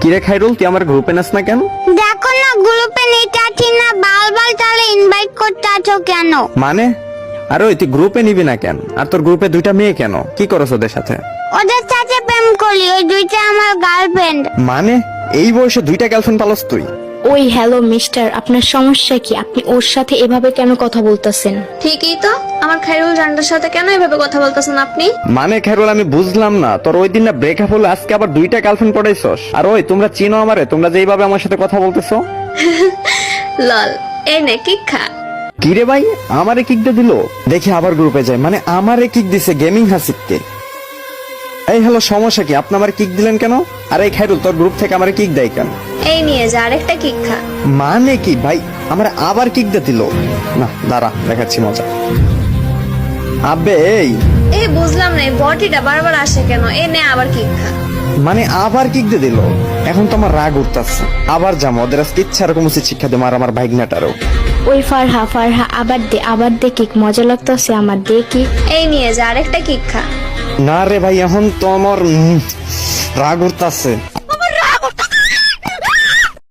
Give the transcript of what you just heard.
কিরে খাইরুল, তুই আমার গ্রুপে নাস না কেন? দেখো না গ্রুপে নিতে না বারবার তাহলে ইনভাইট করতে আছো কেন? মানে আরে ওই তুই গ্রুপে নিবি না কেন? আর তোর গ্রুপে দুইটা মেয়ে কেন? কি করছ ওদের সাথে? ওদের সাথে প্রেম করি, ওই দুইটা আমার গার্লফ্রেন্ড। মানে এই বয়সে দুইটা গার্লফ্রেন্ড পালস তুই? ওই হ্যালো মিস্টার, আপনার সমস্যা কি? আপনি ওর সাথে এভাবে কেন কথা বলতেছেন? ঠিকই তো, আমার খাইরুল জানটার সাথে কেন এভাবে কথা বলতেছেন আপনি? মানে খাইরুল আমি বুঝলাম না, তোর ওই দিন না ব্রেকআপ হলো, আজকে আবার দুইটা গার্লফ্রেন্ড পড়াইছস? আর ওই তোমরা চিনো আমারে? তোমরা যে এইভাবে আমার সাথে কথা বলতেছো? লল, এই নে কিক খা। কি রে ভাই, আমারে কিক দিয়ে দিল? দেখি আবার গ্রুপে যায়, মানে আমারে কিক দিছে গেমিং হাসিবকে। এই হ্যালো, সমস্যা কি? আপনি আমার কিক দিলেন কেন? আর এই খাইরুল তোর গ্রুপ থেকে আমারে কিক দেয় কেন? এই নিয়ে যা আরেকটা কিক খা। মানে কি ভাই, আমার আবার কিক দিয়ে দিল? না দাঁড়া, দেখাচ্ছি মজা। আবে এই বুঝলাম না, এই বডিটা বারবার আসে কেন? এই নে আবার কিক খা। মানে আবার কিক দিয়ে দিল। এখন তো আমার রাগ উঠতেছে, আবার যাবো ওদের আজকে ইচ্ছা এরকম উচিত শিক্ষা দেবো, আর আমার ভাইগনাটারও। ওই ফারহা আবার দে কিক, মজা লাগতেছে আমার, দে কিক। এই নিয়ে যা আরেকটা কিক খা। না রে ভাই, এখন তো আমার রাগ উঠতেছে।